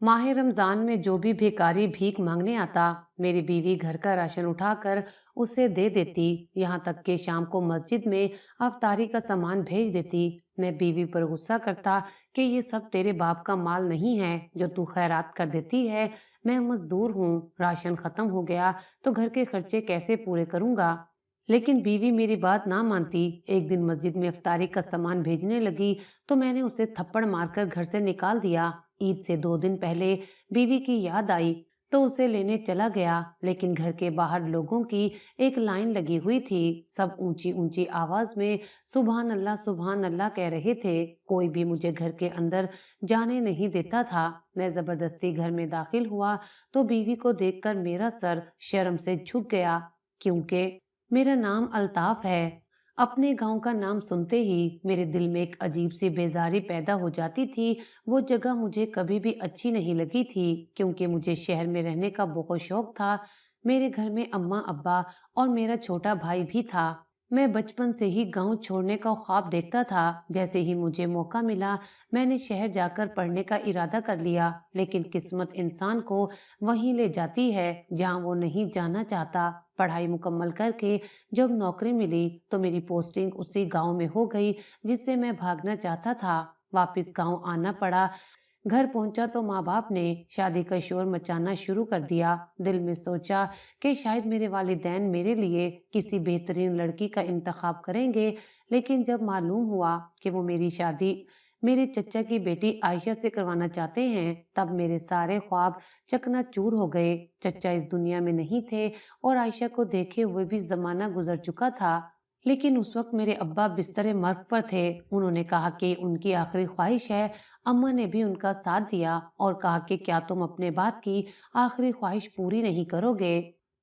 माह रमजान में जो भी भिखारी भीख मांगने आता, मेरी बीवी घर का राशन उठाकर उसे दे देती। यहाँ तक कि शाम को मस्जिद में अफ्तारी का सामान भेज देती। मैं बीवी पर गुस्सा करता कि ये सब तेरे बाप का माल नहीं है जो तू खैरात कर देती है। मैं मजदूर हूँ, राशन खत्म हो गया तो घर के खर्चे कैसे पूरे करूंगा। लेकिन बीवी मेरी बात ना मानती। एक दिन मस्जिद में इफ्तारी का सामान भेजने लगी तो मैंने उसे थप्पड़ मारकर घर से निकाल दिया। ईद से 2 दिन पहले बीवी की याद आई तो उसे लेने चला गया, लेकिन घर के बाहर लोगों की एक लाइन लगी हुई थी। सब ऊंची ऊंची आवाज में सुभान अल्लाह कह रहे थे। कोई भी मुझे घर के अंदर जाने नहीं देता था। मैं जबरदस्ती घर में दाखिल हुआ तो बीवी को देखकर मेरा सर शर्म से झुक गया, क्योंकि मेरा नाम अल्ताफ है। अपने गांव का नाम सुनते ही मेरे दिल में एक अजीब सी बेजारी पैदा हो जाती थी। वो जगह मुझे कभी भी अच्छी नहीं लगी थी, क्योंकि मुझे शहर में रहने का बहुत शौक था। मेरे घर में अम्मा अब्बा और मेरा छोटा भाई भी था। मैं बचपन से ही गांव छोड़ने का ख्वाब देखता था। जैसे ही मुझे मौका मिला मैंने शहर जाकर पढ़ने का इरादा कर लिया, लेकिन किस्मत इंसान को वहीं ले जाती है जहां वो नहीं जाना चाहता। पढ़ाई मुकम्मल करके जब नौकरी मिली तो मेरी पोस्टिंग उसी गांव में हो गई जिससे मैं भागना चाहता था। वापस गांव आना पड़ा। घर पहुंचा तो माँ बाप ने शादी का शोर मचाना शुरू कर दिया। दिल में सोचा कि शायद मेरे वालिदैन मेरे लिए किसी बेहतरीन लड़की का इंतखाब करेंगे, लेकिन जब मालूम हुआ कि वो मेरी शादी मेरे चचा की बेटी आयशा से करवाना चाहते हैं, तब मेरे सारे ख्वाब चकनाचूर हो गए। चचा इस दुनिया में नहीं थे और आयशा को देखे हुए भी जमाना गुजर चुका था। लेकिन उस वक्त मेरे अब्बा बिस्तरे मर्ग पर थे। उन्होंने कहा कि उनकी आखिरी ख्वाहिश है। अम्मा ने भी उनका साथ दिया और कहा कि क्या तुम अपने बाप की आखिरी ख्वाहिश पूरी नहीं करोगे।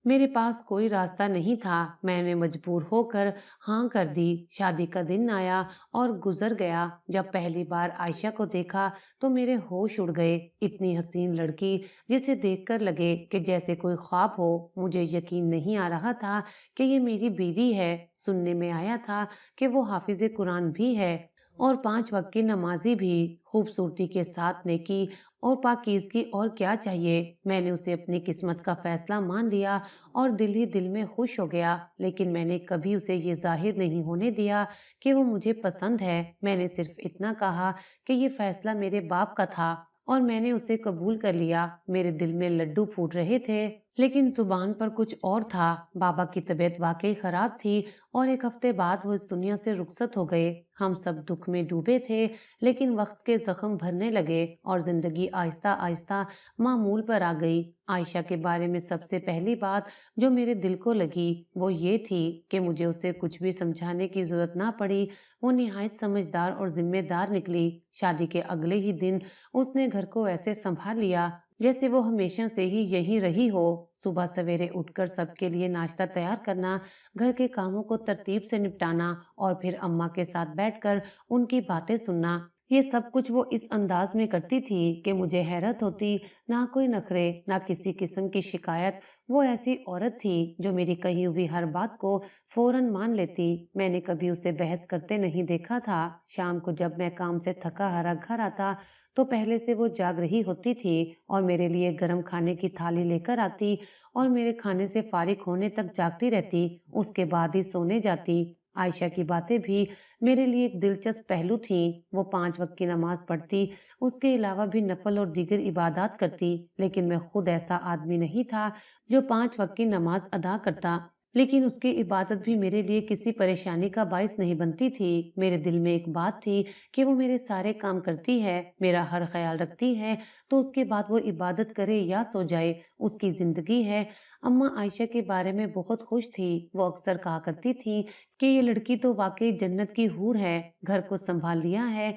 मेरे पास कोई रास्ता नहीं था। मैंने मजबूर होकर हाँ कर दी। शादी का दिन आया और गुजर गया। जब पहली बार आयशा को देखा तो मेरे होश उड़ गए। इतनी हसीन लड़की जिसे देखकर लगे कि जैसे कोई ख्वाब हो। मुझे यकीन नहीं आ रहा था कि ये मेरी बीवी है। सुनने में आया था कि वो हाफिज कुरान भी है और 5 वक्त की नमाजी भी। खूबसूरती के साथ नेकी और पाकीज़गी, और क्या चाहिए। मैंने उसे अपनी किस्मत का फैसला मान लिया और दिल ही दिल में खुश हो गया। लेकिन मैंने कभी उसे ये जाहिर नहीं होने दिया कि वो मुझे पसंद है। मैंने सिर्फ इतना कहा कि ये फैसला मेरे बाप का था और मैंने उसे कबूल कर लिया। मेरे दिल में लड्डू फूट रहे थे, लेकिन जुबान पर कुछ और था। बाबा की तबीयत वाकई खराब थी और एक हफ्ते बाद वो इस दुनिया से रुखसत हो गए। हम सब दुख में डूबे थे, लेकिन वक्त के जख्म भरने लगे और जिंदगी आहिस्ता आहिस्ता मामूल पर आ गई। आयशा के बारे में सबसे पहली बात जो मेरे दिल को लगी वो ये थी कि मुझे उसे कुछ भी समझाने की जरूरत ना पड़ी। वो निहायत समझदार और जिम्मेदार निकली। शादी के अगले ही दिन उसने घर को ऐसे संभाल लिया जैसे वो हमेशा से ही यही रही हो। सुबह सवेरे उठकर सबके लिए नाश्ता तैयार करना, घर के कामों को तरतीब से निपटाना और फिर अम्मा के साथ बैठकर उनकी बातें सुनना, ये सब कुछ वो इस अंदाज में करती थी कि मुझे हैरत होती। ना कोई नखरे, ना किसी किस्म की शिकायत। वो ऐसी औरत थी जो मेरी कही हुई हर बात को फौरन मान लेती। मैंने कभी उसे बहस करते नहीं देखा था। शाम को जब मैं काम से थका हारा घर आता तो पहले से वो जाग रही होती थी और मेरे लिए गर्म खाने की थाली लेकर आती और मेरे खाने से फारिग होने तक जागती रहती। उसके बाद ही सोने जाती। आयशा की बातें भी मेरे लिए एक दिलचस्प पहलू थी। वो 5 वक्त की नमाज पढ़ती, उसके अलावा भी नफल और दीगर इबादत करती। लेकिन मैं खुद ऐसा आदमी नहीं था जो 5 वक्त की नमाज अदा करता। लेकिन उसकी इबादत भी मेरे लिए किसी परेशानी का बायस नहीं बनती थी। मेरे दिल में एक बात थी कि वो मेरे सारे काम करती है, मेरा हर ख्याल रखती है, तो उसके बाद वो इबादत करे या सो जाए, उसकी जिंदगी है। अम्मा आयशा के बारे में बहुत खुश थी। वो अक्सर कहा करती थी कि ये लड़की तो वाकई जन्नत की हूर है, घर को संभाल लिया है।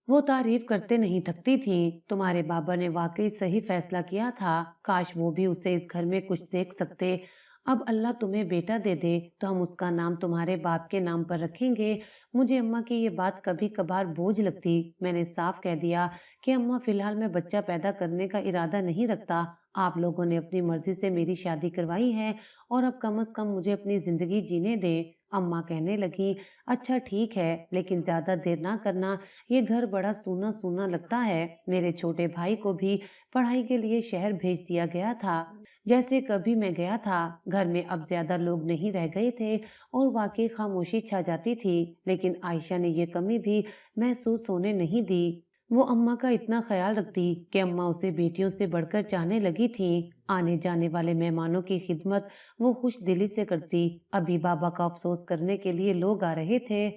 वो तारीफ करते नहीं थकती थी। तुम्हारे बाबा ने वाकई सही फैसला किया था। काश वो भी उसे इस घर में कुछ देख सकते। अब अल्लाह तुम्हें बेटा दे दे तो हम उसका नाम तुम्हारे बाप के नाम पर रखेंगे। मुझे अम्मा की ये बात कभी कभार बोझ लगती। मैंने साफ कह दिया कि अम्मा, फिलहाल मैं बच्चा पैदा करने का इरादा नहीं रखता। आप लोगों ने अपनी मर्जी से मेरी शादी करवाई है और अब कम से कम मुझे अपनी जिंदगी जीने दें। अम्मा कहने लगी, अच्छा ठीक है, लेकिन ज्यादा देर ना करना, ये घर बड़ा सूना सूना लगता है। मेरे छोटे भाई को भी पढ़ाई के लिए शहर भेज दिया गया था। जैसे कभी मैं गया था, घर में अब ज्यादा लोग नहीं रह गए थे और वाकई खामोशी छा जाती थी। लेकिन आयशा ने ये कमी भी महसूस होने नहीं दी। वो अम्मा का इतना ख्याल रखती कि अम्मा उसे बेटियों से बढ़कर चाहने लगी थी। आने जाने वाले मेहमानों की खिदमत वो खुश दिली से करती। अभी बाबा का अफसोस करने के लिए लोग आ रहे थे।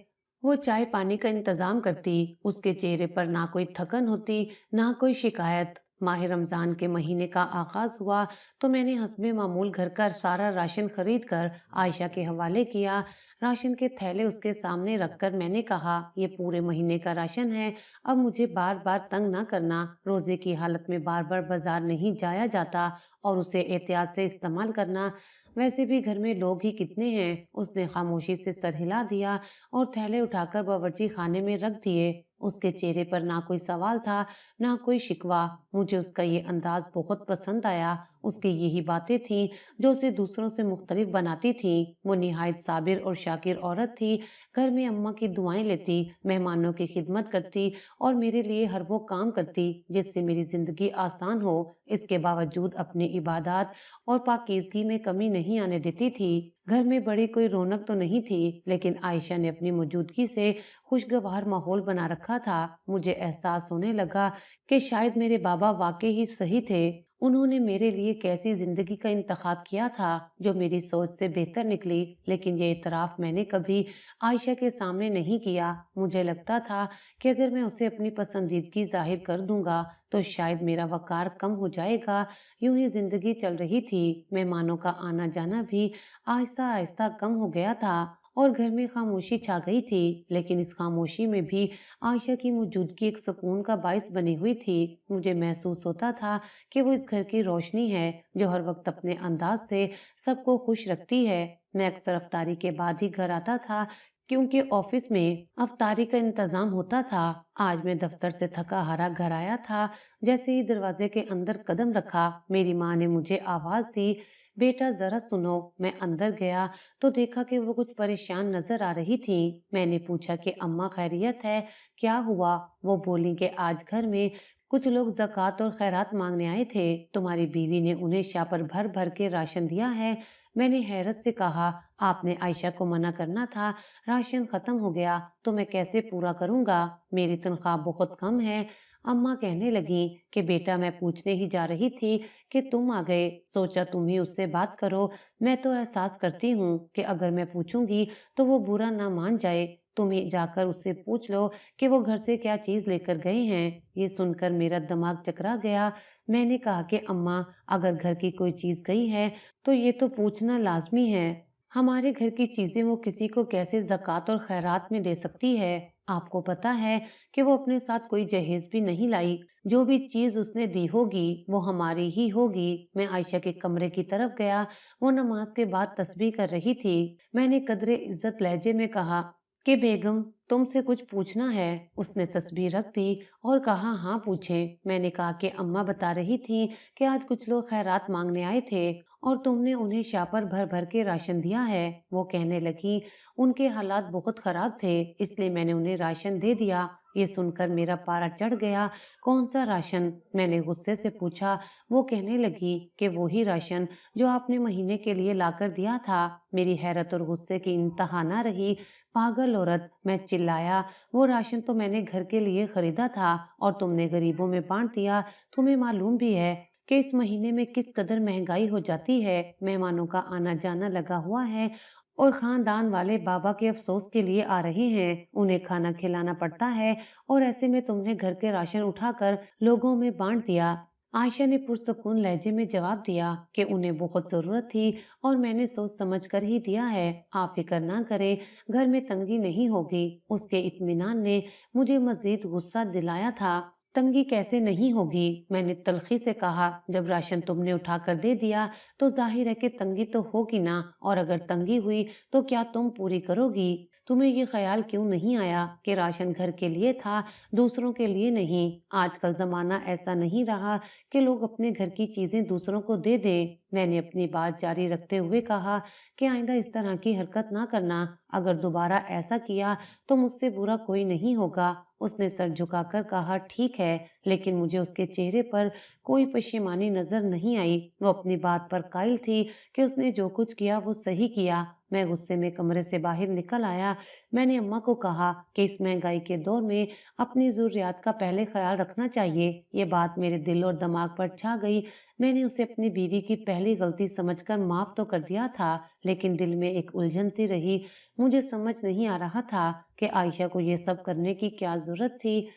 वो चाय पानी का इंतजाम करती। उसके चेहरे पर ना कोई थकन होती, ना कोई शिकायत। माह रमजान के महीने का आगाज हुआ तो मैंने हस्बे मामूल घर का सारा राशन खरीद कर आयशा के हवाले किया। राशन के थैले उसके सामने रखकर मैंने कहा, ये पूरे महीने का राशन है, अब मुझे बार बार तंग ना करना। रोजे की हालत में बार बार बाजार नहीं जाया जाता और उसे एहतियात से इस्तेमाल करना। वैसे भी घर में लोग ही कितने हैं। उसने खामोशी से सर हिला दिया और थैले उठाकर बावर्ची खाने में रख दिए। उसके चेहरे पर ना कोई सवाल था, ना कोई शिकवा। मुझे उसका ये अंदाज बहुत पसंद आया। उसकी यही बातें थीं जो उसे दूसरों से मुख्तलिफ बनाती थीं। वो निहायत साबिर और शाकिर औरत थी। घर में अम्मा की दुआएं लेती, मेहमानों की खिदमत करती और मेरे लिए हर वो काम करती जिससे मेरी जिंदगी आसान हो। इसके बावजूद अपनी इबादत और पाकीज़गी में कमी नहीं आने देती थी। घर में बड़ी कोई रौनक तो नहीं थी, लेकिन आयशा ने अपनी मौजूदगी से खुशगवार माहौल बना रखा था। मुझे एहसास होने लगा कि शायद मेरे बाबा वाकई ही सही थे। उन्होंने मेरे लिए कैसी जिंदगी का इंतखाब किया था जो मेरी सोच से बेहतर निकली। लेकिन ये इतराफ मैंने कभी आयशा के सामने नहीं किया। मुझे लगता था कि अगर मैं उसे अपनी पसंदीदगी जाहिर कर दूंगा तो शायद मेरा वकार कम हो जाएगा। यूं ही जिंदगी चल रही थी। मेहमानों का आना जाना भी आहिस्ता आहिस्ता कम हो गया था और घर में खामोशी छा गई थी। लेकिन इस खामोशी में भी आयशा की मौजूदगी एक सुकून का बाइस बनी हुई थी। मुझे महसूस होता था कि वो इस घर की रोशनी है जो हर वक्त अपने अंदाज से सबको खुश रखती है। मैं अक्सर अफ्तारी के बाद ही घर आता था क्योंकि ऑफिस में अफ्तारी का इंतजाम होता था। आज मैं दफ्तर से थका हारा घर आया था। जैसे ही दरवाजे के अंदर कदम रखा, मेरी माँ ने मुझे आवाज दी, बेटा जरा सुनो। मैं अंदर गया तो देखा कि वो कुछ परेशान नजर आ रही थी। मैंने पूछा कि अम्मा खैरियत है, क्या हुआ? वो बोली कि आज घर में कुछ लोग ज़कात और खैरात मांगने आए थे। तुम्हारी बीवी ने उन्हें शापर भर भर के राशन दिया है। मैंने हैरत से कहा, आपने आयशा को मना करना था, राशन खत्म हो गया तो मैं कैसे पूरा करूंगा? मेरी तनख्वाह बहुत कम है। अम्मा कहने लगी कि बेटा, मैं पूछने ही जा रही थी कि तुम आ गए, सोचा तुम ही उससे बात करो। मैं तो एहसास करती हूँ कि अगर मैं पूछूंगी तो वो बुरा ना मान जाए। तुम ही जाकर उससे पूछ लो कि वो घर से क्या चीज लेकर गए हैं। ये सुनकर मेरा दिमाग चकरा गया। मैंने कहा कि अम्मा, अगर घर की कोई चीज गई है तो ये तो पूछना लाजमी है। हमारे घर की चीजें वो किसी को कैसे ज़कात और खैरात में दे सकती है? आपको पता है कि वो अपने साथ कोई जहेज भी नहीं लाई। जो भी चीज उसने दी होगी वो हमारी ही होगी। मैं आयशा के कमरे की तरफ गया। वो नमाज के बाद तस्बीह कर रही थी। मैंने कदरे इज्जत लहजे में कहा कि बेगम, तुमसे कुछ पूछना है। उसने तस्बीह रख दी और कहा, हाँ पूछें। मैंने कहा कि अम्मा बता रही थी कि आज कुछ लोग खैरात मांगने आए थे और तुमने उन्हें शापर भर भर के राशन दिया है। वो कहने लगी, उनके हालात बहुत खराब थे, इसलिए मैंने उन्हें राशन दे दिया। ये सुनकर मेरा पारा चढ़ गया। कौन सा राशन? मैंने गुस्से से पूछा। वो कहने लगी कि वो ही राशन जो आपने महीने के लिए लाकर दिया था। मेरी हैरत और गुस्से की इंतहा ना रही। पागल औरत, मैं चिल्लाया, वो राशन तो मैंने घर के लिए खरीदा था और तुमने गरीबों में बांट दिया। तुम्हें मालूम भी है कि इस महीने में किस कदर महंगाई हो जाती है। मेहमानों का आना जाना लगा हुआ है और खानदान वाले बाबा के अफसोस के लिए आ रहे हैं। उन्हें खाना खिलाना पड़ता है और ऐसे में तुमने घर के राशन उठाकर लोगों में बांट दिया। आयशा ने पुरसुकून लहजे में जवाब दिया कि उन्हें बहुत जरूरत थी और मैंने सोच समझ कर ही दिया है। आप फिक्र ना करें, घर में तंगी नहीं होगी। उसके इत्मीनान ने मुझे मजीद गुस्सा दिलाया था। तंगी कैसे नहीं होगी? मैंने तलखी से कहा, जब राशन तुमने उठाकर दे दिया तो जाहिर है कि तंगी तो होगी ना, और अगर तंगी हुई तो क्या तुम पूरी करोगी? तुम्हें ये ख्याल क्यों नहीं आया कि राशन घर के लिए था, दूसरों के लिए नहीं? आजकल ज़माना ऐसा नहीं रहा कि लोग अपने घर की चीज़ें दूसरों को दे दें। मैंने अपनी बात जारी रखते हुए कहा कि आइंदा इस तरह की हरकत ना करना। अगर दोबारा ऐसा किया तो मुझसे बुरा कोई नहीं होगा। उसने सर झुकाकर कहा, ठीक है, लेकिन मुझे उसके चेहरे पर कोई पशेमानी नजर नहीं आई। वो अपनी बात पर कायल थी कि उसने जो कुछ किया वो सही किया। मैं गुस्से में कमरे से बाहर निकल आया। मैंने अम्मा को कहा कि इस महंगाई के दौर में अपनी ज़रूरियात का पहले ख्याल रखना चाहिए। ये बात मेरे दिल और दिमाग पर छा गई। मैंने उसे अपनी बीवी की पहली गलती समझकर माफ़ तो कर दिया था, लेकिन दिल में एक उलझन सी रही। मुझे समझ नहीं आ रहा था कि आयशा को ये सब करने की क्या ज़रूरत थी।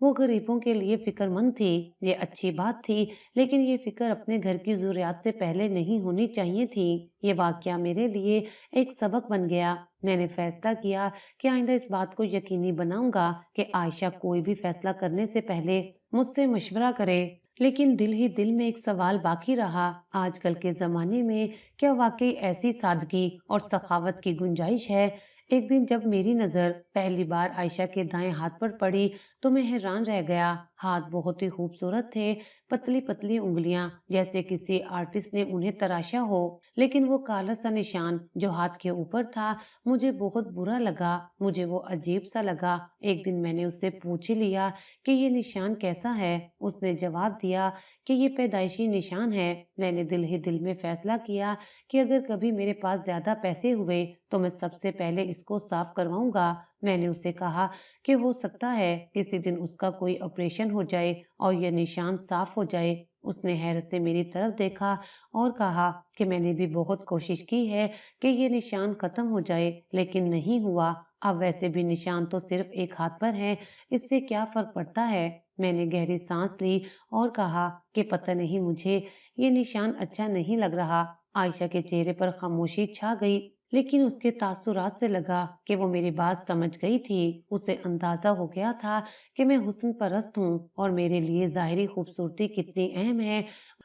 वो गरीबों के लिए फ़िक्रमंद थी, ये अच्छी बात थी, लेकिन ये फ़िक्र अपने घर की ज़रूरियात से पहले नहीं होनी चाहिए थी। ये वाक़या मेरे लिए एक सबक बन गया। मैंने फ़ैसला किया कि आइंदा इस बात को यकीनी बनाऊँगा कि आयशा कोई भी फ़ैसला करने से पहले मुझसे मशवरा करे। लेकिन दिल ही दिल में एक सवाल बाकी रहा, आजकल के ज़माने में क्या वाक़ई ऐसी सादगी और सखावत की गुंजाइश है? एक दिन जब मेरी नज़र पहली बार आयशा के दाएं हाथ पर पड़ी तो मैं हैरान रह गया। हाथ बहुत ही खूबसूरत थे, पतली पतली उंगलियां जैसे किसी आर्टिस्ट ने उन्हें तराशा हो। लेकिन वो काला सा निशान जो हाथ के ऊपर था, मुझे बहुत बुरा लगा। मुझे वो अजीब सा लगा। एक दिन मैंने उससे पूछ ही लिया कि ये निशान कैसा है। उसने जवाब दिया कि ये पैदाइशी निशान है। मैंने दिल ही दिल में फैसला किया कि अगर कभी मेरे पास ज्यादा पैसे हुए तो मैं सबसे पहले इसको साफ करवाऊंगा। मैंने उससे कहा कि हो सकता है किसी दिन उसका कोई ऑपरेशन हो जाए और यह निशान साफ हो जाए। उसने हैरत से मेरी तरफ देखा और कहा कि मैंने भी बहुत कोशिश की है कि ये निशान खत्म हो जाए, लेकिन नहीं हुआ। अब वैसे भी निशान तो सिर्फ एक हाथ पर है, इससे क्या फर्क पड़ता है? मैंने गहरी सांस ली और कहा कि पता नहीं, मुझे ये निशान अच्छा नहीं लग रहा। आयशा के चेहरे पर खामोशी छा गई, लेकिन उसके तासुरात से लगा कि वो मेरी बात समझ गई थी। उसे अंदाजा हो गया था कि मैं हुस्न परस्त हूँ और मेरे लिए ज़ाहिरी खूबसूरती कितनी अहम है।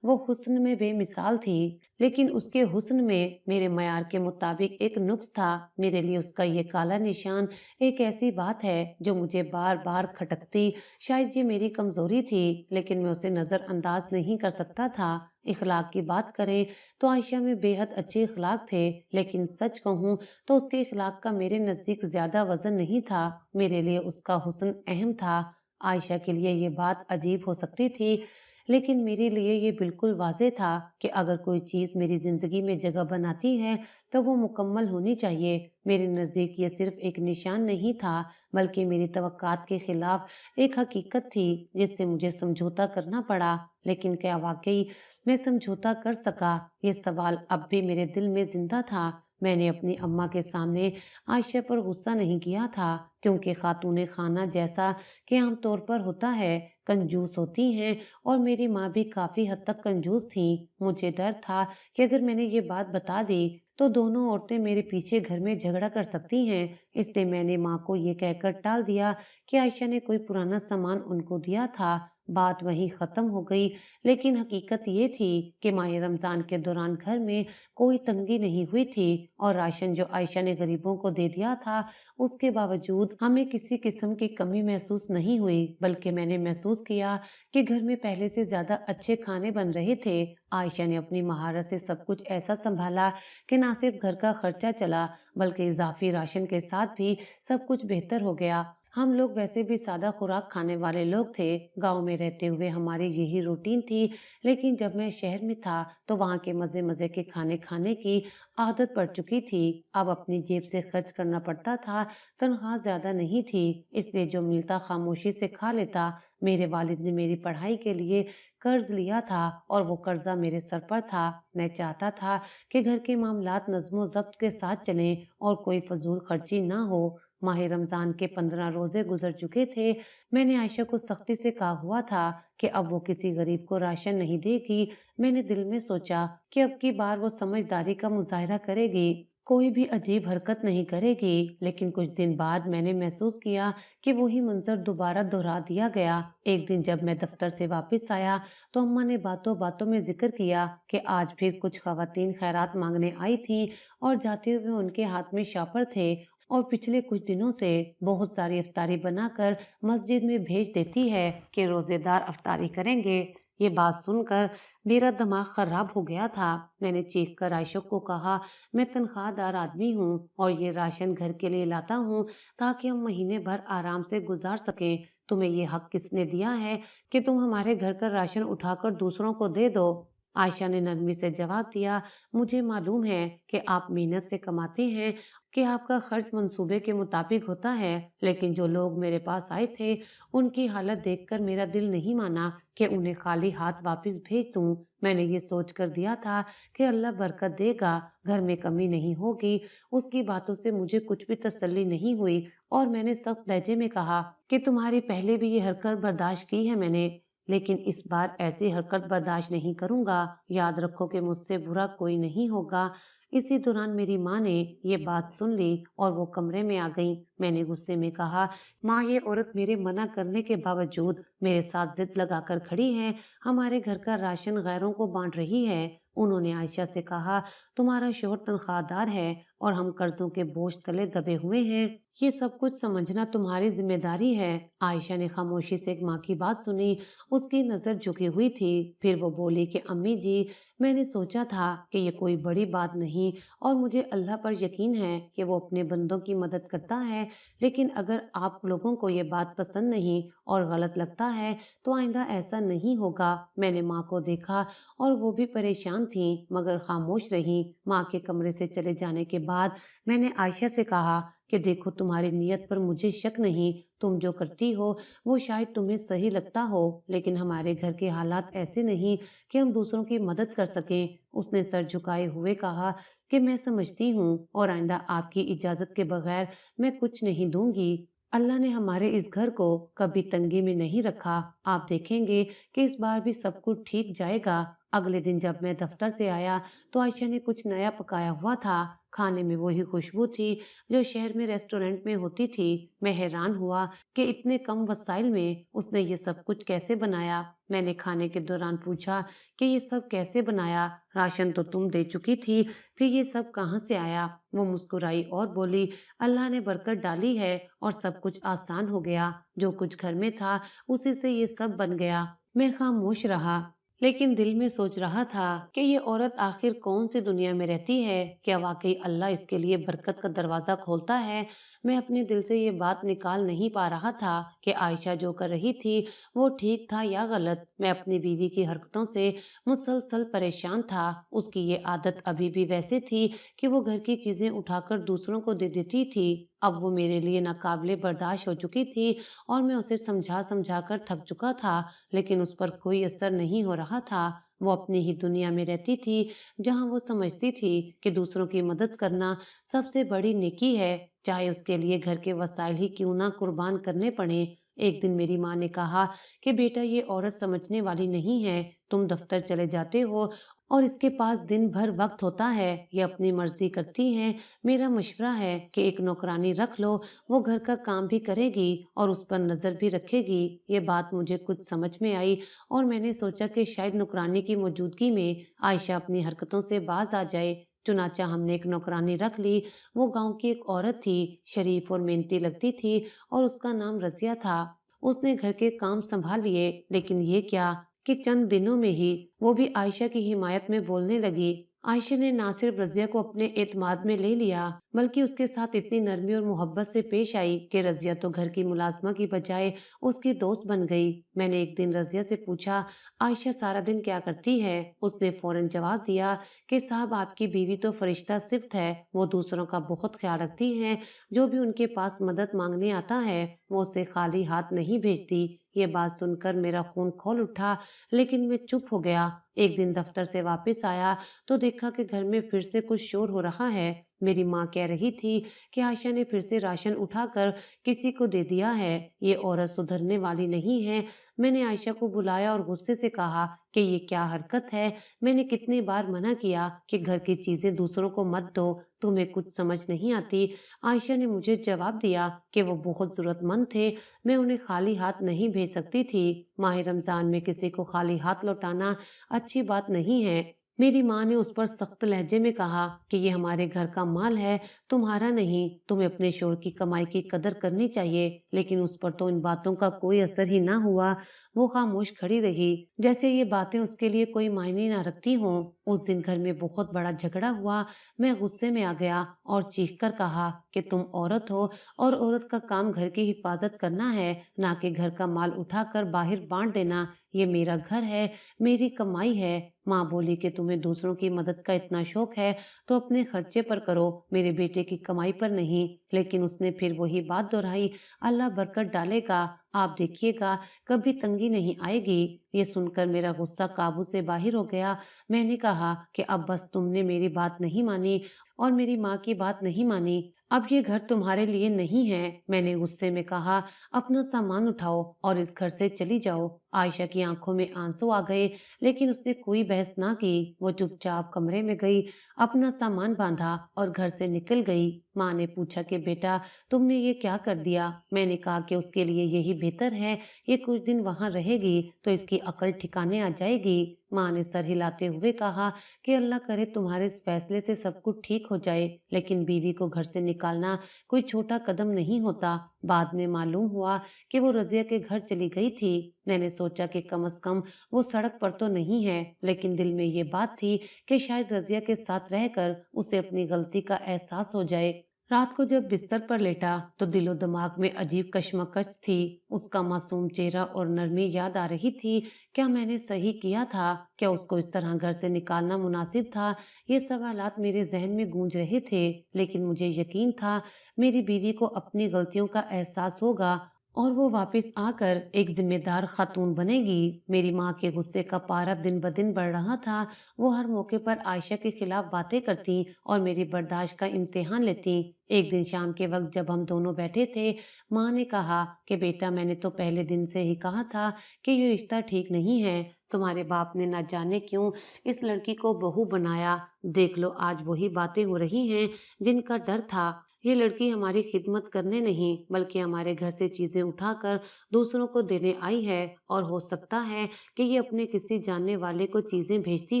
वो हुस्न में बेमिसाल थी, लेकिन उसके हुस्न में मेरे मयार के मुताबिक एक नुक्स था। मेरे लिए उसका ये काला निशान एक ऐसी बात है जो मुझे बार बार खटकती। शायद ये मेरी कमजोरी थी, लेकिन मैं उसे नज़रअंदाज नहीं कर सकता था। इखलाक की बात करें तो आयशा में बेहद अच्छे इखलाक थे, लेकिन सच कहूँ तो उसके इखलाक का मेरे नज़दीक ज़्यादा वजन नहीं था। मेरे लिए उसका हुस्न अहम था। आयशा के लिए ये बात अजीब हो सकती थी, लेकिन मेरे लिए ये बिल्कुल वाज़ेह था कि अगर कोई चीज़ मेरी ज़िंदगी में जगह बनाती है तो वो मुकम्मल होनी चाहिए। मेरे नज़दीक ये सिर्फ एक निशान नहीं था, बल्कि मेरी तवक्कात के खिलाफ एक हकीकत थी जिससे मुझे समझौता करना पड़ा। लेकिन क्या वाकई मैं समझौता कर सका? ये सवाल अब भी मेरे दिल में जिंदा था। मैंने अपनी अम्मा के सामने आयशा पर गुस्सा नहीं किया था, क्योंकि खातूने खाना जैसा कि आमतौर पर होता है, कंजूस होती हैं, और मेरी माँ भी काफी हद तक कंजूस थी। मुझे डर था कि अगर मैंने ये बात बता दी तो दोनों औरतें मेरे पीछे घर में झगड़ा कर सकती हैं। इसलिए मैंने माँ को ये कहकर टाल दिया कि आयशा ने कोई पुराना सामान उनको दिया था। बात वहीं खत्म हो गई। लेकिन हकीकत ये थी कि माह रमजान के दौरान घर में कोई तंगी नहीं हुई थी, और राशन जो आयशा ने गरीबों को दे दिया था, उसके बावजूद हमें किसी किस्म की कमी महसूस नहीं हुई, बल्कि मैंने महसूस किया कि घर में पहले से ज्यादा अच्छे खाने बन रहे थे। आयशा ने अपनी महारत से सब कुछ ऐसा संभाला कि ना सिर्फ घर का खर्चा चला, बल्कि इजाफी राशन के साथ भी सब कुछ बेहतर हो गया। हम लोग वैसे भी सादा खुराक खाने वाले लोग थे। गांव में रहते हुए हमारी यही रूटीन थी, लेकिन जब मैं शहर में था तो वहाँ के मजे मजे के खाने खाने की आदत पड़ चुकी थी। अब अपनी जेब से खर्च करना पड़ता था। तनख्वाह ज्यादा नहीं थी, इसलिए जो मिलता खामोशी से खा लेता। मेरे वालिद ने मेरी पढ़ाई के लिए कर्ज लिया था, और वो कर्जा मेरे सर पर था। मैं चाहता था कि घर के मामलात नज्मो जब्त के साथ चलें और कोई फजूल खर्ची ना हो। माह रमजान के 15 रोजे गुजर चुके थे। मैंने आयशा को सख्ती से कहा हुआ था कि अब वो किसी गरीब को राशन नहीं देगी। मैंने दिल में सोचा कि अब की बार वो समझदारी का मुजाहरा करेगी, कोई भी अजीब हरकत नहीं करेगी। लेकिन कुछ दिन बाद मैंने महसूस किया कि वही मंजर दोबारा दोहरा दिया गया। एक दिन जब मैं दफ्तर से वापस आया तो अम्मा ने बातों बातों में जिक्र किया कि आज फिर कुछ खवातीन खैरात मांगने आई थी, और जाते हुए उनके हाथ में शापर थे। और पिछले कुछ दिनों से बहुत सारी इफ्तारी बनाकर मस्जिद में भेज देती है कि रोजेदार इफ्तारी करेंगे। ये बात सुनकर मेरा दिमाग खराब हो गया था। मैंने चीख कर आयशा को कहा, मैं तनख्वाहदार आदमी हूँ और ये राशन घर के लिए लाता हूँ ताकि हम महीने भर आराम से गुजार सकें। तुम्हें ये हक किसने दिया है कि तुम हमारे घर का राशन उठाकर दूसरों को दे दो? आयशा ने नरमी से जवाब दिया, मुझे मालूम है कि आप मेहनत से कमाते हैं, कि आपका खर्च मंसूबे के मुताबिक होता है, लेकिन जो लोग मेरे पास आए थे उनकी हालत देखकर मेरा दिल नहीं माना कि उन्हें खाली हाथ वापस भेज दूं। मैंने ये सोच कर दिया था कि अल्लाह बरकत देगा, घर में कमी नहीं होगी। उसकी बातों से मुझे कुछ भी तसल्ली नहीं हुई और मैंने सख्त लहजे में कहा कि तुम्हारी पहले भी ये हरकत बर्दाश्त की है मैंने, लेकिन इस बार ऐसी हरकत बर्दाश्त नहीं करूंगा। याद रखो कि मुझसे बुरा कोई नहीं होगा। इसी दौरान मेरी माँ ने ये बात सुन ली और वो कमरे में आ गई। मैंने गुस्से में कहा, माँ, ये औरत मेरे मना करने के बावजूद मेरे साथ जिद लगाकर खड़ी है, हमारे घर का राशन गैरों को बांट रही है। उन्होंने आयशा से कहा, तुम्हारा शौहर तनख्वाहदार है और हम कर्जों के बोझ तले दबे हुए हैं, ये सब कुछ समझना तुम्हारी जिम्मेदारी है। आयशा ने खामोशी से एक माँ की बात सुनी। उसकी नजर झुकी हुई थी। फिर वो बोली कि अम्मी जी, मैंने सोचा था कि ये कोई बड़ी बात नहीं और मुझे अल्लाह पर यकीन है कि वो अपने बंदों की मदद करता है, लेकिन अगर आप लोगों को ये बात पसंद नहीं और गलत लगता है तो आइंदा ऐसा नहीं होगा। मैंने माँ को देखा और वो भी परेशान थी मगर खामोश रही। माँ के कमरे से चले जाने के बाद मैंने आयशा से कहा कि देखो, तुम्हारी नीयत पर मुझे शक नहीं, तुम जो करती हो वो शायद तुम्हें सही लगता हो, लेकिन हमारे घर के हालात ऐसे नहीं कि हम दूसरों की मदद कर सकें। उसने सर झुकाए हुए कहा कि मैं समझती हूँ और आइंदा आपकी इजाजत के बगैर मैं कुछ नहीं दूंगी। अल्लाह ने हमारे इस घर को कभी तंगी में नहीं रखा। आप देखेंगे कि इस बार भी सब कुछ ठीक जाएगा। अगले दिन जब मैं दफ्तर से आया तो आयशा ने कुछ नया पकाया हुआ था। खाने में वही खुशबू थी जो शहर में रेस्टोरेंट में होती थी। मैं हैरान हुआ कि इतने कम वसाइल में उसने ये सब कुछ कैसे बनाया। मैंने खाने के दौरान पूछा कि ये सब कैसे बनाया, राशन तो तुम दे चुकी थी, फिर ये सब कहाँ से आया? वो मुस्कुराई और बोली, अल्लाह ने बरकत डाली है और सब कुछ आसान हो गया। जो कुछ घर में था उसी से ये सब बन गया। मैं खामोश रहा, लेकिन दिल में सोच रहा था कि ये औरत आखिर कौन सी दुनिया में रहती है। क्या वाकई अल्लाह इसके लिए बरकत का दरवाजा खोलता है? मैं अपने दिल से ये बात निकाल नहीं पा रहा था कि आयशा जो कर रही थी वो ठीक था या गलत। मैं अपनी बीवी की हरकतों से मुसलसल परेशान था। उसकी ये आदत अभी भी वैसे थी कि वो घर की चीजें उठाकर दूसरों को दे देती थी। अब वो मेरे लिए नाकाबिले बर्दाश्त हो चुकी थी और मैं उसे समझा समझा कर थक चुका था, लेकिन उस पर कोई असर नहीं हो रहा था। वो अपनी ही दुनिया में रहती थी जहां वो समझती थी कि दूसरों की मदद करना सबसे बड़ी नेकी है, चाहे उसके लिए घर के वसाइल ही क्यों ना कुर्बान करने पड़े। एक दिन मेरी माँ ने कहा कि बेटा, ये औरत समझने वाली नहीं है। तुम दफ्तर चले जाते हो और इसके पास दिन भर वक्त होता है, ये अपनी मर्जी करती है। मेरा मशवरा है कि एक नौकरानी रख लो, वो घर का काम भी करेगी और उस पर नजर भी रखेगी। ये बात मुझे कुछ समझ में आई और मैंने सोचा कि शायद नौकरानी की मौजूदगी में आयशा अपनी हरकतों से बाज आ जाए। चुनाचा हमने एक नौकरानी रख ली। वो गांव की एक औरत थी, शरीफ और मेहनती लगती थी और उसका नाम रजिया था। उसने घर के काम संभाल लिए, लेकिन ये क्या कि चंद दिनों में ही वो भी आयशा की हिमायत में बोलने लगी। आयशा ने ना सिर्फ रजिया को अपने एतमाद में ले लिया, बल्कि उसके साथ इतनी नरमी और मोहब्बत से पेश आई कि रजिया तो घर की मुलाजमा की बजाय उसकी दोस्त बन गई। मैंने एक दिन रजिया से पूछा, आयशा सारा दिन क्या करती है? उसने फौरन जवाब दिया कि साहब, आपकी बीवी तो फरिश्ता सिफ्त है, वो दूसरों का बहुत ख्याल रखती हैं। जो भी उनके पास मदद मांगने आता है वो उसे खाली हाथ नहीं भेजती। ये बात सुनकर मेरा खून खौल उठा, लेकिन मैं चुप हो गया। एक दिन दफ्तर से वापस आया तो देखा कि घर में फिर से कुछ शोर हो रहा है। मेरी माँ कह रही थी कि आयशा ने फिर से राशन उठाकर किसी को दे दिया है। ये औरत सुधरने वाली नहीं है। मैंने आयशा को बुलाया और गुस्से से कहा कि ये क्या हरकत है? मैंने कितनी बार मना किया कि घर की चीजें दूसरों को मत दो, तुम्हें कुछ समझ नहीं आती। आयशा ने मुझे जवाब दिया कि वो बहुत जरूरतमंद थे, मैं उन्हें खाली हाथ नहीं भेज सकती थी। माह रमजान में किसी को खाली हाथ लौटाना अच्छी बात नहीं है। मेरी माँ ने उस पर सख्त लहजे में कहा कि ये हमारे घर का माल है, तुम्हारा नहीं। तुम्हें अपने शोहर की कमाई की कदर करनी चाहिए। लेकिन उस पर तो इन बातों का कोई असर ही ना हुआ। वो खामोश खड़ी रही, जैसे ये बातें उसके लिए कोई मायने ना रखती हों। उस दिन घर में बहुत बड़ा झगड़ा हुआ। मैं गुस्से में आ गया और चीख कर कहा कि तुम औरत हो और औरत का काम घर की हिफाजत करना है, ना कि घर का माल उठाकर बाहर बांट देना। ये मेरा घर है, मेरी कमाई है। माँ बोली कि तुम्हें दूसरों की मदद का इतना शौक है तो अपने खर्चे पर करो, मेरे बेटे की कमाई पर नहीं। लेकिन उसने फिर वही बात दोहराई, अल्लाह बरकत डालेगा, आप देखिएगा, कभी तंगी नहीं आएगी। ये सुनकर मेरा गुस्सा काबू से बाहर हो गया। मैंने कहा कि अब बस, तुमने मेरी बात नहीं मानी और मेरी माँ की बात नहीं मानी। अब ये घर तुम्हारे लिए नहीं है। मैंने गुस्से में कहा, अपना सामान उठाओ और इस घर से चली जाओ। आयशा की आंखों में आंसू आ गए, लेकिन उसने कोई बहस ना की। वो चुपचाप कमरे में गई, अपना सामान बांधा और घर से निकल गई। माँ ने पूछा कि बेटा, तुमने ये क्या कर दिया? मैंने कहा कि उसके लिए यही बेहतर है, ये कुछ दिन वहां रहेगी तो इसकी अकल ठिकाने आ जाएगी। माँ ने सर हिलाते हुए कहा कि अल्लाह करे तुम्हारे इस फैसले से सब कुछ ठीक हो जाए, लेकिन बीवी को घर से निकालना कोई छोटा कदम नहीं होता। बाद में मालूम हुआ कि वो रजिया के घर चली गई थी। मैंने सोचा कि कम से कम वो सड़क पर तो नहीं है, लेकिन दिल में ये बात थी कि शायद रजिया के साथ रहकर उसे अपनी गलती का एहसास हो जाए। रात को जब बिस्तर पर लेटा तो दिलो दिमाग में अजीब कश्मकश थी। उसका मासूम चेहरा और नरमी याद आ रही थी। क्या मैंने सही किया था? क्या उसको इस तरह घर से निकालना मुनासिब था? ये सवालात मेरे जहन में गूंज रहे थे, लेकिन मुझे यकीन था मेरी बीवी को अपनी गलतियों का एहसास होगा और वो वापस आकर एक जिम्मेदार खातून बनेगी। मेरी माँ के गुस्से का पारा दिन ब दिन बढ़ रहा था। वो हर मौके पर आयशा के खिलाफ बातें करती और मेरी बर्दाश्त का इम्तिहान लेती। एक दिन शाम के वक्त जब हम दोनों बैठे थे, माँ ने कहा कि बेटा, मैंने तो पहले दिन से ही कहा था कि ये रिश्ता ठीक नहीं है। तुम्हारे बाप ने न जाने क्यों इस लड़की को बहू बनाया। देख लो, आज वही बातें हो रही हैं जिनका डर था। ये लड़की हमारी खिदमत करने नहीं, बल्कि हमारे घर से चीजें उठाकर दूसरों को देने आई है, और हो सकता है कि ये अपने किसी जानने वाले को चीजें भेजती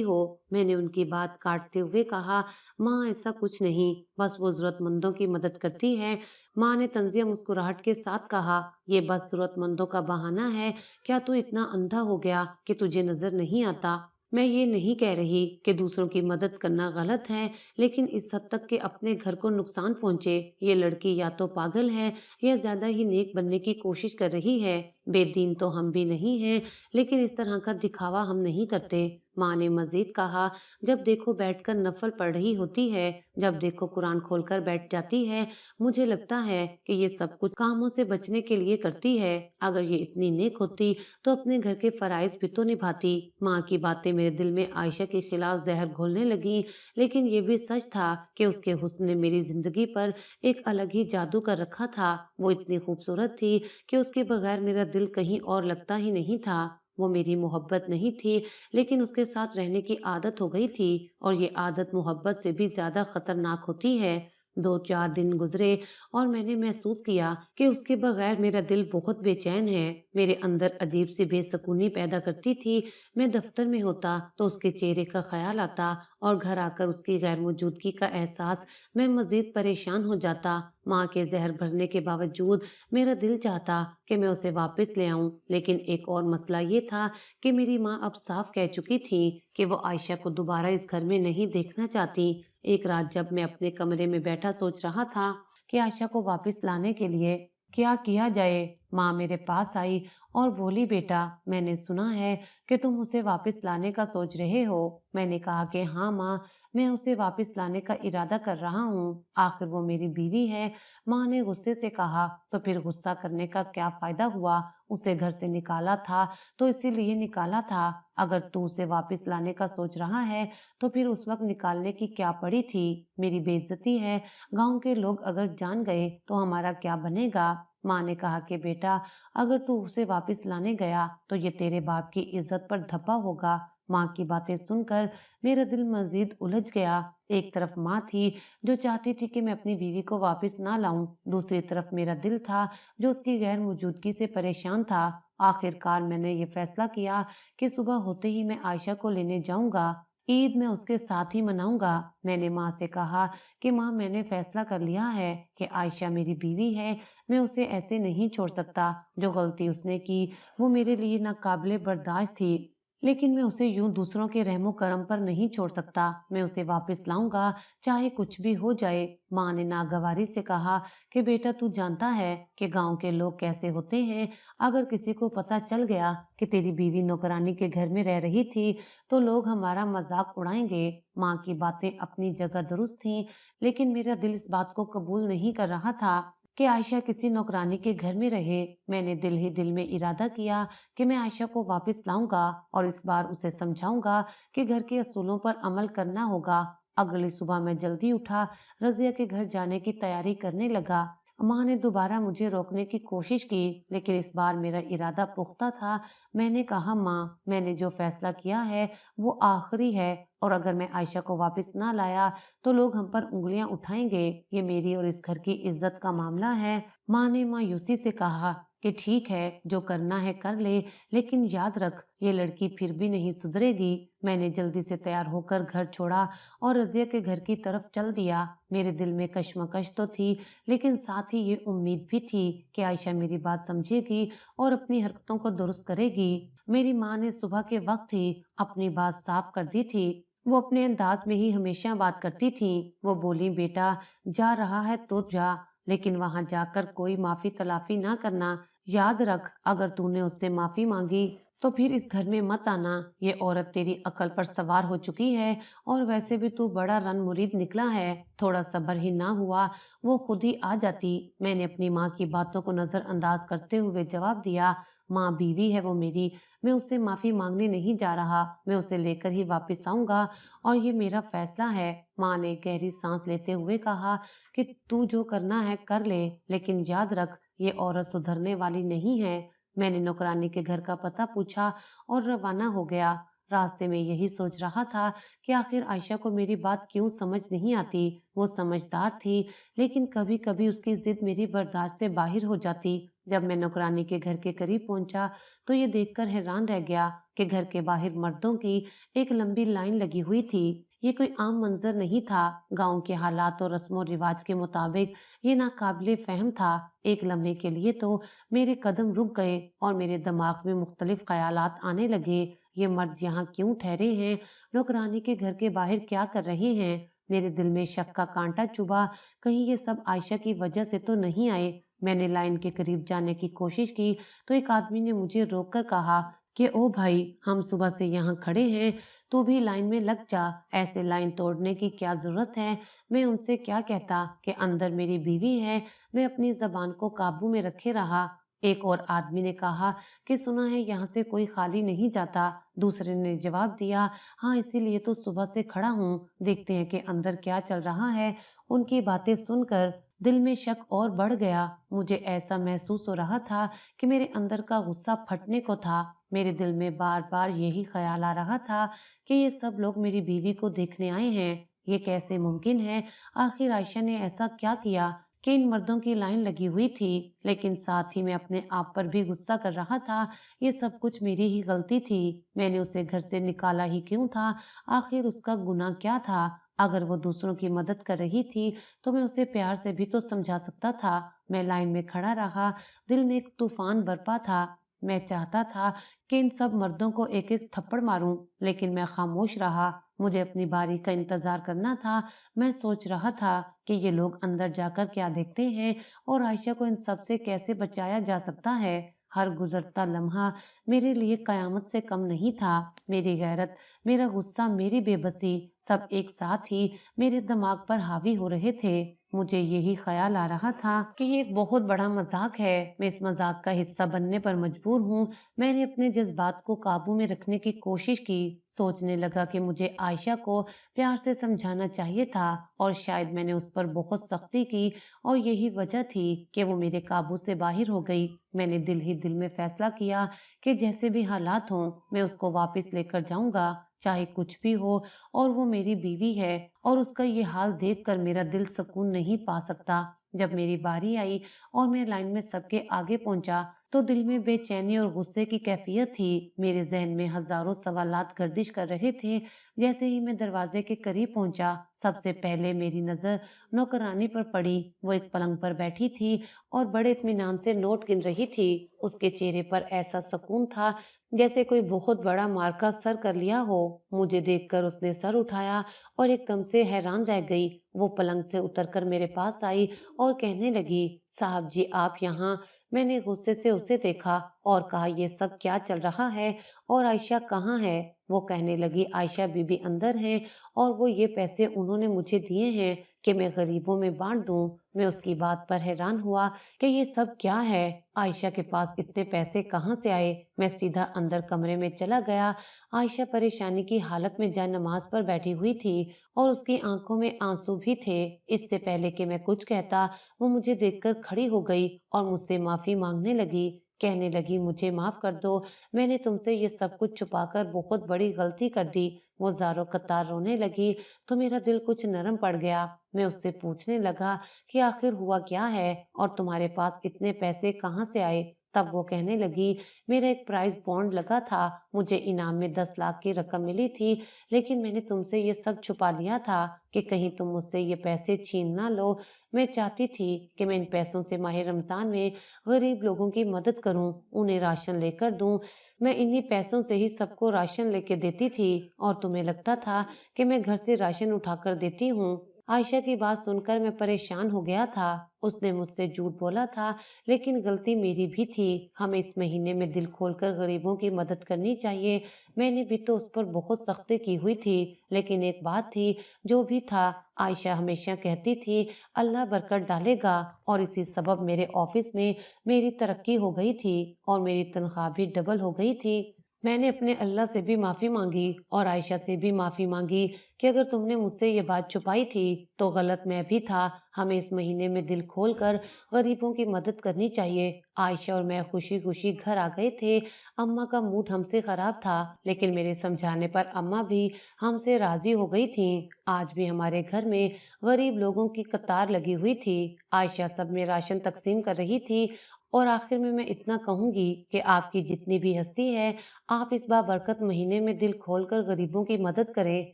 हो। मैंने उनकी बात काटते हुए कहा, माँ ऐसा कुछ नहीं, बस वो जरूरतमंदों की मदद करती है। माँ ने तंजिया मुस्कुराहट के साथ कहा, ये बस जरूरतमंदों का बहाना है। क्या तू इतना अंधा हो गया कि तुझे नजर नहीं आता? मैं ये नहीं कह रही कि दूसरों की मदद करना गलत है, लेकिन इस हद तक कि अपने घर को नुकसान पहुंचे। ये लड़की या तो पागल है या ज्यादा ही नेक बनने की कोशिश कर रही है। बेदीन तो हम भी नहीं हैं, लेकिन इस तरह का दिखावा हम नहीं करते। माँ ने मजीद कहा, जब देखो बैठकर नफल पढ़ रही होती है, जब देखो कुरान खोलकर बैठ जाती है। मुझे लगता है कि ये सब कुछ कामों से बचने के लिए करती है। अगर ये इतनी नेक होती तो अपने घर के फराइज भी तो निभाती। माँ की बातें मेरे दिल में आयशा के खिलाफ जहर घोलने लगी, लेकिन ये भी सच था कि उसके हुस्न ने मेरी जिंदगी पर एक अलग ही जादू कर रखा था। वो इतनी खूबसूरत थी कि उसके बगैर मेरा दिल कहीं और लगता ही नहीं था। वो मेरी मोहब्बत नहीं थी, लेकिन उसके साथ रहने की आदत हो गई थी, और ये आदत मोहब्बत से भी ज्यादा खतरनाक होती है। 2-4 दिन गुजरे और मैंने महसूस किया कि उसके बगैर मेरा दिल बहुत बेचैन है। मेरे अंदर अजीब सी बेसुकूनी पैदा करती थी। मैं दफ्तर में होता तो उसके चेहरे का ख्याल आता, और घर आकर उसकी गैर मौजूदगी का एहसास मैं मजीद परेशान हो जाता। माँ के जहर भरने के बावजूद मेरा दिल चाहता कि मैं उसे वापस ले आऊं, लेकिन एक और मसला ये था कि मेरी माँ अब साफ कह चुकी थी कि वो आयशा को दोबारा इस घर में नहीं देखना चाहती। एक रात जब मैं अपने कमरे में बैठा सोच रहा था कि आयशा को वापस लाने के लिए क्या किया जाए, माँ मेरे पास आई और बोली, बेटा, मैंने सुना है कि तुम उसे वापस लाने का सोच रहे हो। मैंने कहा कि हाँ माँ, मैं उसे वापस लाने का इरादा कर रहा हूँ, आखिर वो मेरी बीवी है। माँ ने गुस्से से कहा, तो फिर गुस्सा करने का क्या फायदा हुआ? उसे घर से निकाला था तो इसीलिए निकाला था। अगर तू उसे वापस लाने का सोच रहा है तो फिर उस वक्त निकालने की क्या पड़ी थी? मेरी बेइज्जती है। गांव के लोग अगर जान गए तो हमारा क्या बनेगा? माँ ने कहा कि बेटा, अगर तू उसे वापस लाने गया तो ये तेरे बाप की इज्जत पर धब्बा होगा। माँ की बातें सुनकर मेरा दिल मजीद उलझ गया। एक तरफ माँ थी जो चाहती थी कि मैं अपनी बीवी को वापस ना लाऊं, दूसरी तरफ मेरा दिल था जो उसकी गैर मौजूदगी से परेशान था। आखिरकार मैंने ये फैसला किया कि सुबह होते ही मैं आयशा को लेने जाऊंगा। ईद मैं उसके साथ ही मनाऊंगा। मैंने माँ से कहा कि माँ, मैंने फैसला कर लिया है कि आयशा मेरी बीवी है। मैं उसे ऐसे नहीं छोड़ सकता। जो गलती उसने की वो मेरे लिए नाकाबिले बर्दाश्त थी, लेकिन मैं उसे यूं दूसरों के रहमो करम पर नहीं छोड़ सकता। मैं उसे वापस लाऊंगा, चाहे कुछ भी हो जाए। माँ ने नागवारी से कहा कि बेटा, तू जानता है कि गांव के लोग कैसे होते हैं। अगर किसी को पता चल गया कि तेरी बीवी नौकरानी के घर में रह रही थी तो लोग हमारा मजाक उड़ाएंगे। माँ की बातें अपनी जगह दुरुस्त थीं, लेकिन मेरा दिल इस बात को कबूल नहीं कर रहा था कि आयशा किसी नौकरानी के घर में रहे। मैंने दिल ही दिल में इरादा किया कि मैं आयशा को वापस लाऊंगा और इस बार उसे समझाऊंगा कि घर के असूलों पर अमल करना होगा। अगली सुबह मैं जल्दी उठा, रजिया के घर जाने की तैयारी करने लगा। माँ ने दोबारा मुझे रोकने की कोशिश की, लेकिन इस बार मेरा इरादा पुख्ता था। मैंने कहा, माँ, मैंने जो फैसला किया है वो आखिरी है, और अगर मैं आयशा को वापस ना लाया तो लोग हम पर उंगलियां उठाएंगे। ये मेरी और इस घर की इज्जत का मामला है। माँ ने मायूसी से कहा कि ठीक है, जो करना है कर ले, लेकिन याद रख, ये लड़की फिर भी नहीं सुधरेगी। मैंने जल्दी से तैयार होकर घर छोड़ा और रजिया के घर की तरफ चल दिया। मेरे दिल में कश्मकश तो थी, लेकिन साथ ही ये उम्मीद भी थी कि आयशा मेरी बात समझेगी और अपनी हरकतों को दुरुस्त करेगी। मेरी माँ ने सुबह के वक्त ही अपनी बात साफ कर दी थी। वो अपने अंदाज में ही हमेशा बात करती थी। वो बोली, बेटा, जा रहा है तो जा, लेकिन वहां जाकर कोई माफी तलाफी ना करना। याद रख, अगर तूने उससे माफी मांगी तो फिर इस घर में मत आना। ये औरत तेरी अकल पर सवार हो चुकी है, और वैसे भी तू बड़ा रन मुरीद निकला है। थोड़ा सब्र ही ना हुआ, वो खुद ही आ जाती। मैंने अपनी माँ की बातों को नजरअंदाज करते हुए जवाब दिया, माँ बीवी है वो मेरी, मैं उससे माफी मांगने नहीं जा रहा। मैं उसे लेकर ही वापस आऊंगा, और ये मेरा फैसला है। माँ ने गहरी सांस लेते हुए कहा कि तू जो करना है कर ले, लेकिन याद रख, ये औरत सुधरने वाली नहीं है। मैंने नौकरानी के घर का पता पूछा और रवाना हो गया। रास्ते में यही सोच रहा था कि आखिर आयशा को मेरी बात क्यों समझ नहीं आती। वो समझदार थी, लेकिन कभी कभी उसकी जिद मेरी बर्दाश्त से बाहर हो जाती। जब मैं नौकरानी के घर के करीब पहुंचा तो ये देखकर हैरान रह गया कि घर के बाहर मर्दों की एक लंबी लाइन लगी हुई थी। ये कोई आम मंजर नहीं था। गांव के हालात और रस्मों रिवाज के मुताबिक ये नाकाबिले फहम था। एक लम्हे के लिए तो मेरे कदम रुक गए और मेरे दिमाग में मुख्तलिफ ख्यालात आने लगे। ये मर्द यहाँ क्यों ठहरे हैं? नौकरानी के घर के बाहर क्या कर रहे हैं? मेरे दिल में शक का कांटा चुभा। कहीं ये सब आयशा की वजह से तो नहीं आए? मैंने लाइन के करीब जाने की कोशिश की तो एक आदमी ने मुझे रोककर कहा कि ओ भाई, हम सुबह से यहाँ खड़े हैं, तू भी लाइन में लग जा। ऐसे लाइन तोड़ने की क्या जरूरत है? मैं उनसे क्या कहता कि अंदर मेरी बीवी है। मैं अपनी जबान को काबू में रखे रहा। एक और आदमी ने कहा कि सुना है यहाँ से कोई खाली नहीं जाता। दूसरे ने जवाब दिया, हाँ, इसीलिए तो सुबह से खड़ा हूँ, देखते हैं कि अंदर क्या चल रहा है। उनकी बातें सुनकर दिल में शक और बढ़ गया। मुझे ऐसा महसूस हो रहा था कि मेरे अंदर का गुस्सा फटने को था। मेरे दिल में बार बार यही ख्याल आ रहा था कि ये सब लोग मेरी बीवी को देखने आए हैं। ये कैसे मुमकिन है? आखिर आयशा ने ऐसा क्या किया कि इन मर्दों की लाइन लगी हुई थी? लेकिन साथ ही मैं अपने आप पर भी गुस्सा कर रहा था। ये सब कुछ मेरी ही गलती थी। मैंने उसे घर से निकाला ही क्यों था? आखिर उसका गुनाह क्या था? अगर वो दूसरों की मदद कर रही थी तो मैं उसे प्यार से भी तो समझा सकता था। मैं लाइन में खड़ा रहा। दिल में एक तूफान बरपा था। मैं चाहता था कि इन सब मर्दों को एक एक थप्पड़ मारूं, लेकिन मैं खामोश रहा। मुझे अपनी बारी का इंतजार करना था। मैं सोच रहा था कि ये लोग अंदर जाकर क्या देखते हैं और आयशा को इन सब से कैसे बचाया जा सकता है। हर गुजरता लम्हा मेरे लिए कयामत से कम नहीं था। मेरी गैरत, मेरा गुस्सा, मेरी बेबसी, सब एक साथ ही मेरे दिमाग पर हावी हो रहे थे। मुझे यही ख्याल आ रहा था कि ये एक बहुत बड़ा मजाक है। मैं इस मजाक का हिस्सा बनने पर मजबूर हूँ। मैंने अपने जज्बात को काबू में रखने की कोशिश की। सोचने लगा कि मुझे आयशा को प्यार से समझाना चाहिए था, और शायद मैंने उस पर बहुत सख्ती की और यही वजह थी कि वो मेरे काबू से बाहर हो गई। मैंने दिल ही दिल में फैसला किया कि जैसे भी हालात हों, मैं उसको वापस लेकर जाऊंगा, चाहे कुछ भी हो। और वो मेरी बीवी है, और उसका ये हाल देखकर मेरा दिल सुकून नहीं पा सकता। जब मेरी बारी आई और मैं लाइन में सबके आगे पहुंचा तो दिल में बेचैनी और गुस्से की कैफियत थी। मेरे जहन में हजारों सवालात गर्दिश कर रहे थे। जैसे ही मैं दरवाजे के करीब पहुंचा, सबसे पहले मेरी नजर नौकरानी पर पड़ी। वो एक पलंग पर बैठी थी और बड़े इत्मीनान से नोट गिन रही थी। उसके चेहरे पर ऐसा सुकून था जैसे कोई बहुत बड़ा मार्का सर कर लिया हो। मुझे देखकर उसने सर उठाया और एकदम से हैरान रह गई। वो पलंग से उतरकर मेरे पास आई और कहने लगी, साहब जी आप यहाँ। मैंने गुस्से से उसे देखा और कहा, ये सब क्या चल रहा है और आयशा कहाँ है? वो कहने लगी, आयशा बीबी अंदर हैं और वो ये पैसे उन्होंने मुझे दिए हैं कि मैं गरीबों में बांट दूं। मैं उसकी बात पर हैरान हुआ कि ये सब क्या है, आयशा के पास इतने पैसे कहाँ से आए? मैं सीधा अंदर कमरे में चला गया। आयशा परेशानी की हालत में जान नमाज पर बैठी हुई थी और उसकी आंखों में आंसू भी थे। इससे पहले कि मैं कुछ कहता, वो मुझे देखकर खड़ी हो गई और मुझसे माफी मांगने लगी। कहने लगी, मुझे माफ कर दो, मैंने तुमसे ये सब कुछ छुपाकर बहुत बड़ी गलती कर दी। वो ज़ारो कतार रोने लगी तो मेरा दिल कुछ नरम पड़ गया। मैं उससे पूछने लगा कि आखिर हुआ क्या है और तुम्हारे पास इतने पैसे कहाँ से आए? तब वो कहने लगी, मेरा एक प्राइज बॉन्ड लगा था, मुझे इनाम में 10 लाख की रकम मिली थी, लेकिन मैंने तुमसे ये सब छुपा लिया था कि कहीं तुम मुझसे ये पैसे छीन ना लो। मैं चाहती थी कि मैं इन पैसों से माह रमजान में गरीब लोगों की मदद करूं, उन्हें राशन लेकर दूं। मैं इन्हीं पैसों से ही सबको राशन लेके देती थी और तुम्हें लगता था कि मैं घर से राशन उठाकर देती हूँ। आयशा की बात सुनकर मैं परेशान हो गया था। उसने मुझसे झूठ बोला था, लेकिन गलती मेरी भी थी। हमें इस महीने में दिल खोलकर गरीबों की मदद करनी चाहिए। मैंने भी तो उस पर बहुत सख्ती की हुई थी, लेकिन एक बात थी, जो भी था, आयशा हमेशा कहती थी अल्लाह बरकत डालेगा, और इसी सबब मेरे ऑफिस में मेरी तरक्की हो गई थी और मेरी तनख्वाह भी डबल हो गई थी। मैंने अपने अल्लाह से भी माफ़ी मांगी और आयशा से भी माफ़ी मांगी कि अगर तुमने मुझसे ये बात छुपाई थी तो गलत मैं भी था। हमें इस महीने में दिल खोलकर गरीबों की मदद करनी चाहिए। आयशा और मैं खुशी खुशी घर आ गए थे। अम्मा का मूड हमसे खराब था, लेकिन मेरे समझाने पर अम्मा भी हमसे राजी हो गई थी। आज भी हमारे घर में गरीब लोगों की कतार लगी हुई थी। आयशा सब में राशन तकसीम कर रही थी। और आखिर में मैं इतना कहूंगी कि आपकी जितनी भी हस्ती है, आप इस बाबरकत महीने में दिल खोलकर गरीबों की मदद करें।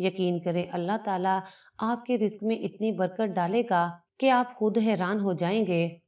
यकीन करें, अल्लाह ताला आपके रिस्क में इतनी बरकत डालेगा कि आप खुद हैरान हो जाएंगे।